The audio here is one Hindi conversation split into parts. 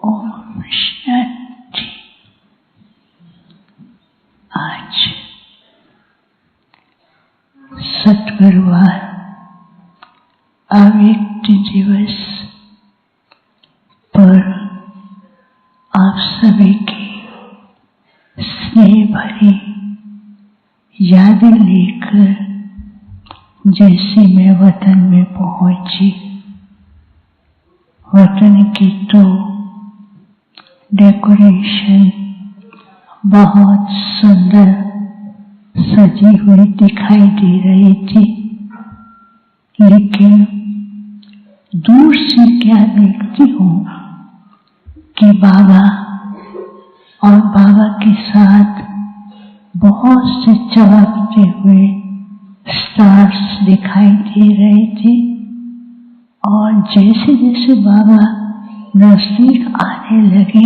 ओम शांति। आज सद्गुरुवार अव्यक्त दिवस पर आप सभी की स्नेह भरी यादें लेकर जैसे मैं वतन में पहुंची, वतन की तो डेकोरेशन बहुत सुंदर सजी हुई दिखाई दे रही थी, लेकिन दूर से क्या देखती हूँ कि बाबा और बाबा के साथ बहुत से चमकते हुए स्टार्स दिखाई दे रहे थे। और जैसे जैसे बाबा नजदीक आने लगे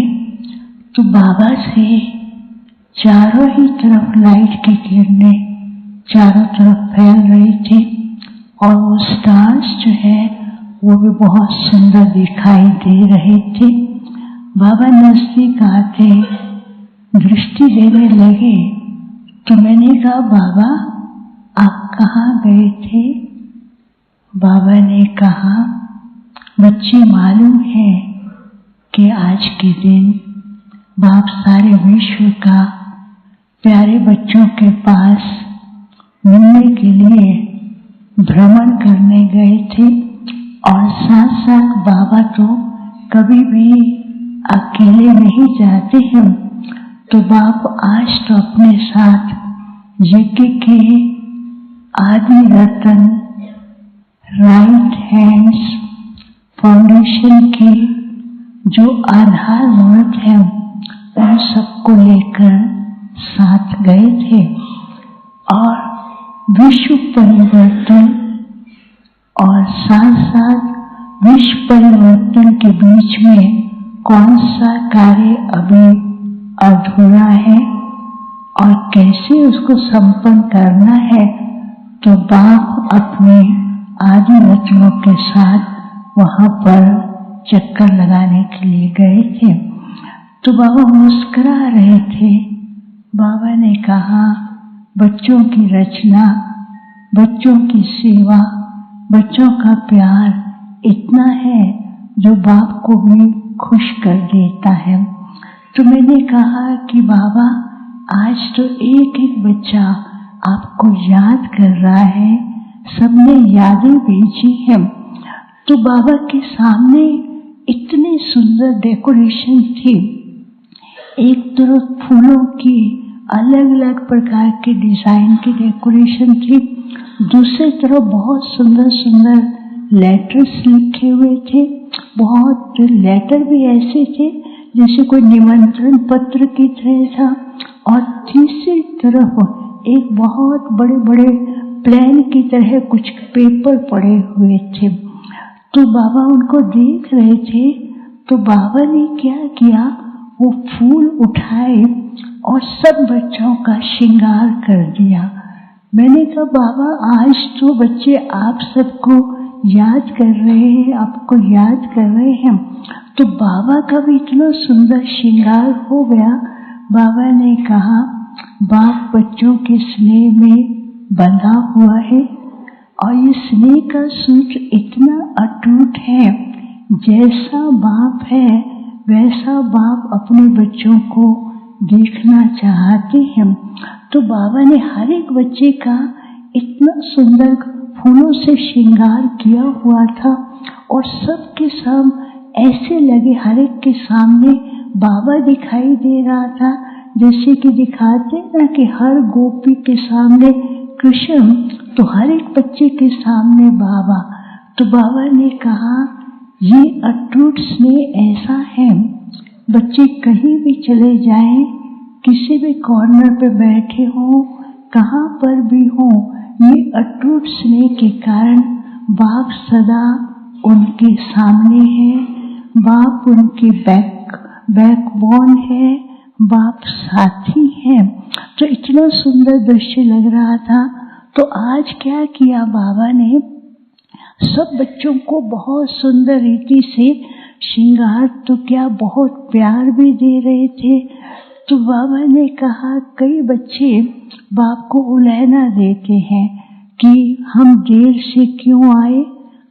तो बाबा से चारों ही तरफ लाइट की किरणें चारों तरफ फैल रही थी और वो स्टार्स जो है वो भी बहुत सुंदर दिखाई दे रहे थे। बाबा नजदीक आते दृष्टि देने लगे तो मैंने कहा, बाबा आप कहाँ गए थे? बाबा ने कहा, बच्चे मालूम है कि आज के दिन बाप सारे विश्व का प्यारे बच्चों के पास मिलने के लिए भ्रमण करने गए थे और साथ साथ बाबा तो कभी भी अकेले नहीं जाते हैं। तो बाप आज तो अपने साथ यज्ञ के आदि रतन राइट हैंड्स फाउंडेशन की जो आधार मूर्त है उन सबको लेकर साथ गए थे और विश्व परिवर्तन और साथ साथ विश्व परिवर्तन के बीच में कौन सा कार्य अभी अधूरा है और कैसे उसको संपन्न करना है, तो बाप अपने आदि रत्नों के साथ वहां पर चक्कर लगाने के लिए गए थे। तो बाबा मुस्कुरा रहे थे। बाबा ने कहा, बच्चों की रचना, बच्चों की सेवा, बच्चों का प्यार इतना है जो बाप को भी खुश कर देता है। तो मैंने कहा कि बाबा आज तो एक एक बच्चा आपको याद कर रहा है, सबने यादें भेजी हैं। तो बाबा के सामने इतने सुंदर डेकोरेशन थी, एक तरफ फूलों की अलग अलग प्रकार के डिजाइन की डेकोरेशन थी, दूसरी तरफ बहुत सुंदर सुंदर लेटर्स लिखे हुए थे। बहुत लेटर भी ऐसे थे जैसे कोई निमंत्रण पत्र की तरह था और तीसरी तरफ एक बहुत बड़े बड़े प्लान की तरह कुछ पेपर पड़े हुए थे। तो बाबा उनको देख रहे थे। तो बाबा ने क्या किया, वो फूल उठाए और सब बच्चों का श्रृंगार कर दिया। मैंने कहा, बाबा आज तो बच्चे आप सबको याद कर रहे हैं, आपको याद कर रहे हैं। तो बाबा का भी इतना सुंदर श्रृंगार हो गया। बाबा ने कहा, बाप बच्चों के स्नेह में बंधा हुआ है और ये स्नेह का सूत्र इतना अटूट है, जैसा बाप है वैसा बाप अपने बच्चों को देखना चाहते हैं। तो बाबा ने हर एक बच्चे का इतना सुंदर फूलों से श्रृंगार किया हुआ था और सबके सब ऐसे लगे, हर एक के सामने बाबा दिखाई दे रहा था, जैसे कि दिखाते ना कि हर गोपी के सामने कृष्ण, तो हर एक बच्चे के सामने बाबा। तो बाबा ने कहा, ये अटूट स्नेह ऐसा है, बच्चे कहीं भी चले जाएं, किसी भी कॉर्नर पे बैठे हो, कहाँ पर भी हो, ये अटूट स्नेह के कारण बाप सदा उनके सामने है, बाप उनके बैकबोन है, बाप साथी है। तो इतना सुंदर दृश्य लग रहा था। तो आज क्या किया बाबा ने, सब बच्चों को बहुत सुंदर रीति से श्रृंगार तो क्या बहुत प्यार भी दे रहे थे। तो बाबा ने कहा कई बच्चे बाप को उलहना देते हैं कि हम देर से क्यों आए,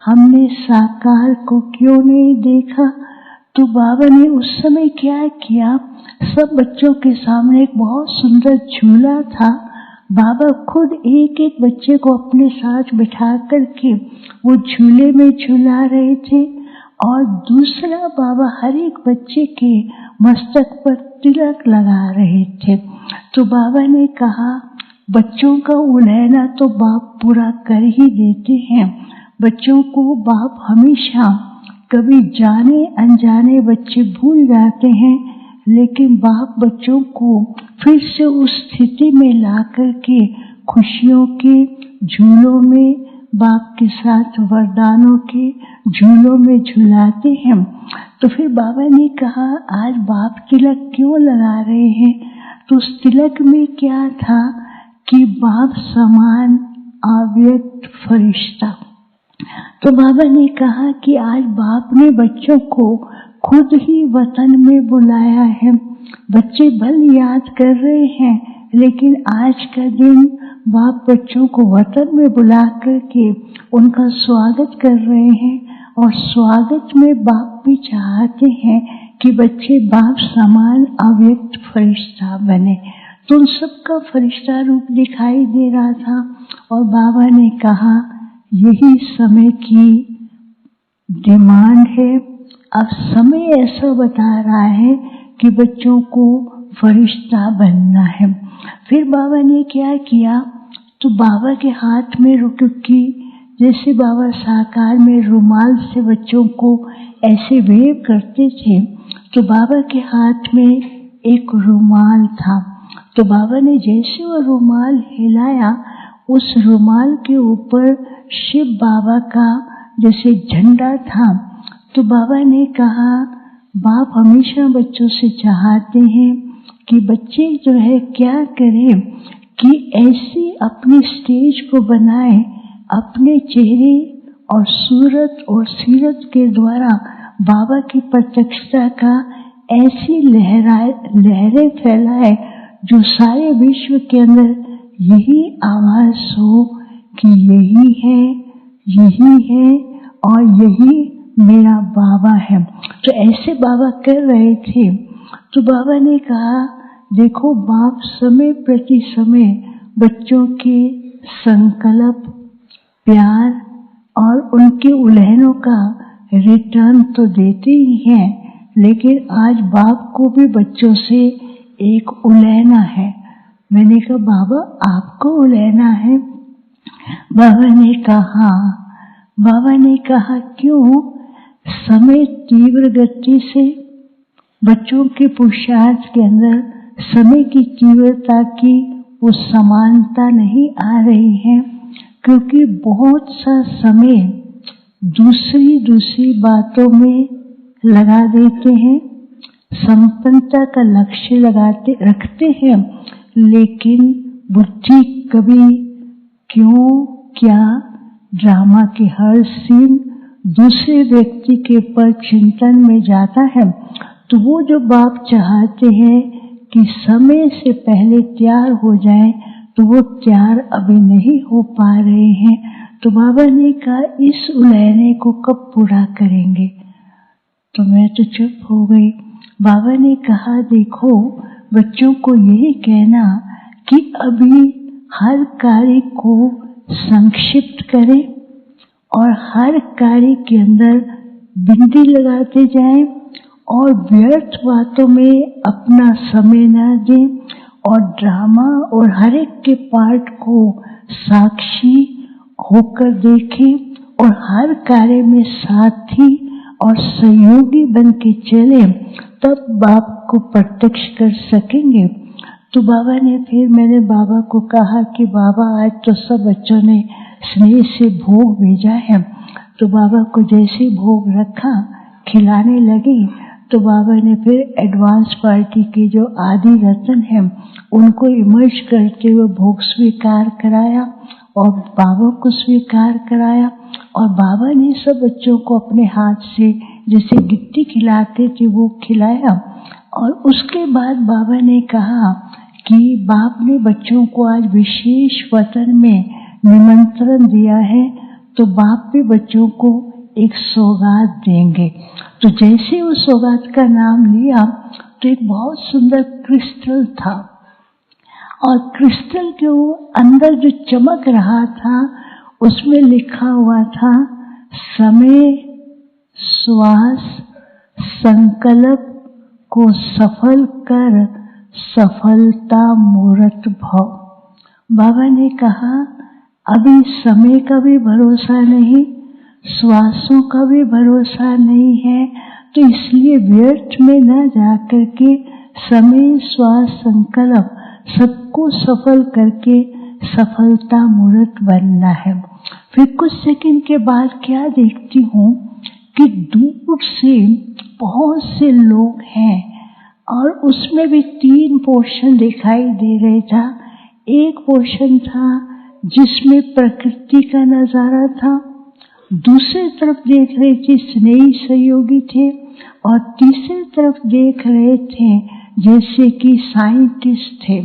हमने साकार को क्यों नहीं देखा। तो बाबा ने उस समय क्या किया, सब बच्चों के सामने एक बहुत सुंदर झूला था। बाबा खुद एक एक बच्चे को अपने साथ बिठा करके वो झूले में झूला रहे थे और दूसरा बाबा हर एक बच्चे के मस्तक पर तिलक लगा रहे थे। तो बाबा ने कहा बच्चों का उलहना तो बाप पूरा कर ही देते हैं। बच्चों को बाप हमेशा, कभी जाने अनजाने बच्चे भूल जाते हैं, लेकिन बाप बच्चों को फिर से उस स्थिति में ला करके खुशियों के झूलों में, बाप के साथ वरदानों के झूलों में झुलाते हैं। तो फिर बाबा ने कहा आज बाप तिलक क्यों लगा रहे हैं। तो उस तिलक में क्या था कि बाप समान अव्यक्त फरिश्ता। तो बाबा ने कहा कि आज बाप ने बच्चों को खुद ही वतन में बुलाया है। बच्चे भल याद कर रहे हैं, लेकिन आज का दिन बाप बच्चों को वतन में बुला करके उनका स्वागत कर रहे हैं और स्वागत में बाप भी चाहते हैं कि बच्चे बाप समान अव्यक्त फरिश्ता बने। तो उन सबका फरिश्ता रूप दिखाई दे रहा था और बाबा ने कहा यही समय की डिमांड है। अब समय ऐसा बता रहा है कि बच्चों को फरिश्ता बनना है। फिर बाबा ने क्या किया, तो बाबा के हाथ में रुकी, जैसे बाबा साकार में रुमाल से बच्चों को ऐसे वेव करते थे, तो बाबा के हाथ में एक रुमाल था। तो बाबा ने जैसे वो रुमाल हिलाया, उस रुमाल के ऊपर शिव बाबा का जैसे झंडा था। तो बाबा ने कहा बाप हमेशा बच्चों से चाहते हैं कि बच्चे जो है क्या करें कि ऐसी अपनी स्टेज को बनाए, अपने चेहरे और सूरत और सीरत के द्वारा बाबा की प्रत्यक्षता का ऐसी लहरें फैलाए जो सारे विश्व के अंदर यही आवाज हो कि यही है और यही मेरा बाबा है। तो ऐसे बाबा कर रहे थे। तो बाबा ने कहा देखो बाप समय प्रति समय बच्चों के संकल्प, प्यार और उनके उलहनों का रिटर्न तो देते ही हैं, लेकिन आज बाप को भी बच्चों से एक उलहना है। मैंने कहा बाबा आपको उलहना है। बाबा ने कहा क्यों। समय तीव्र गति से बच्चों के पुरुषार्थ के अंदर समय की तीव्रता की वो समानता नहीं आ रही है, क्योंकि बहुत सा समय दूसरी बातों में लगा देते हैं, संपन्नता का लक्ष्य रखते हैं, लेकिन बुद्धि कभी क्यों क्या ड्रामा के हर सीन दूसरे व्यक्ति के पर चिंतन में जाता है। तो वो जो बाप चाहते हैं कि समय से पहले तैयार हो जाए, तो वो तैयार अभी नहीं हो पा रहे हैं। तो बाबा ने कहा इस उलहने को कब पूरा करेंगे। तो मैं तो चुप हो गई। बाबा ने कहा देखो बच्चों को यही कहना कि अभी हर कार्य को संक्षिप्त करें और हर कार्य के अंदर बिंदी लगाते जाएं और व्यर्थ बातों में अपना समय न दें और ड्रामा और हर एक के पार्ट को साक्षी होकर देखें और हर कार्य में साथी और सहयोगी बन के चले, तब बाप को प्रत्यक्ष कर सकेंगे। तो बाबा ने मैंने बाबा को कहा कि बाबा आज तो सब बच्चों ने स्नेह से भोग भेजा है। तो बाबा को जैसे भोग रखा, खिलाने लगी, तो बाबा ने फिर एडवांस पार्टी के जो आदि रतन हैं उनको इमर्ज करते हुए भोग स्वीकार कराया और बाबा को स्वीकार कराया। और बाबा ने सब बच्चों को अपने हाथ से जैसे गिट्टी खिलाते थे वो खिलाया। और उसके बाद बाबा ने कहा कि बाप ने बच्चों को आज विशेष वतन में निमंत्रण दिया है, तो बाप भी बच्चों को एक सौगात देंगे। तो जैसे उस सौगात का नाम लिया तो एक बहुत सुंदर क्रिस्टल था, और क्रिस्टल के अंदर जो चमक रहा था उसमें लिखा हुआ था, समय श्वास संकल्प को सफल कर सफलता मूर्त भव। बाबा ने कहा अभी समय का भी भरोसा नहीं, श्वासों का भी भरोसा नहीं है, तो इसलिए व्यर्थ में न जाकर के समय श्वास संकल्प सबको सफल करके सफलता मूर्त बनना है। फिर कुछ सेकंड के बाद क्या देखती हूँ कि दूर से बहुत से लोग हैं और उसमें भी 3 पोर्शन दिखाई दे रहे था। एक पोर्शन था जिसमें प्रकृति का नजारा था, दूसरी तरफ देख रहे थे स्नेही सहयोगी थे, और तीसरी तरफ देख रहे थे जैसे कि साइंटिस्ट थे।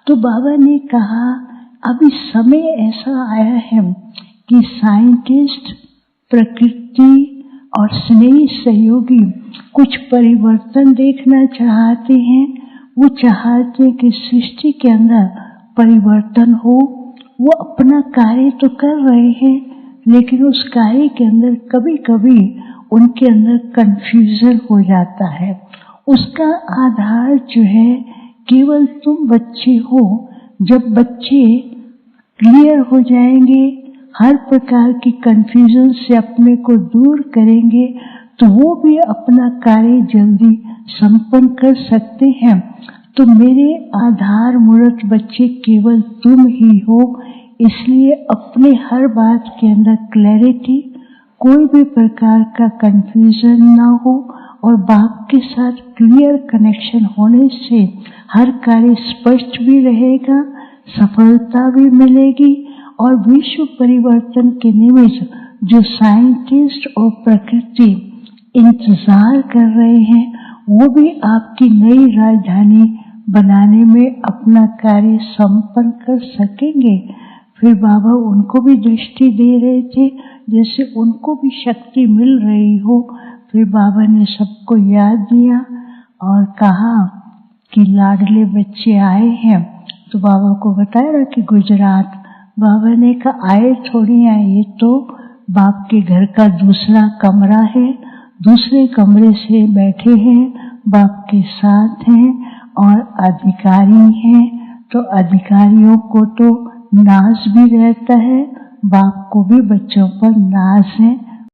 तो बाबा ने कहा अभी समय ऐसा आया है कि साइंटिस्ट, प्रकृति और स्नेही सहयोगी कुछ परिवर्तन देखना चाहते हैं। वो चाहते हैं कि सृष्टि के अंदर परिवर्तन हो। वो अपना कार्य तो कर रहे हैं, लेकिन उस कार्य के अंदर कभी कभी उनके अंदर कंफ्यूजन हो जाता है। उसका आधार जो है केवल तुम बच्चे हो। जब बच्चे क्लियर हो जाएंगे, हर प्रकार की कंफ्यूजन से अपने को दूर करेंगे, तो वो भी अपना कार्य जल्दी संपन्न कर सकते हैं। तो मेरे आधार मूर्त बच्चे केवल तुम ही हो, इसलिए अपने हर बात के अंदर क्लैरिटी, कोई भी प्रकार का कंफ्यूजन ना हो, और बाप के साथ क्लियर कनेक्शन होने से हर कार्य स्पष्ट भी रहेगा, सफलता भी मिलेगी। और विश्व परिवर्तन के निमित्त जो साइंटिस्ट और प्रकृति इंतजार कर रहे हैं, वो भी आपकी नई राजधानी बनाने में अपना कार्य संपन्न कर सकेंगे। फिर बाबा उनको भी दृष्टि दे रहे थे जैसे उनको भी शक्ति मिल रही हो। फिर बाबा ने सबको याद दिया और कहा कि लाडले बच्चे आए हैं। तो बाबा को बताया ना कि गुजरात। बाबा ने कहा आए थोड़ी आए, ये तो बाप के घर का दूसरा कमरा है, दूसरे कमरे से बैठे हैं, बाप के साथ हैं और अधिकारी हैं। तो अधिकारियों को तो नाज भी रहता है, बाप को भी बच्चों पर नाज है।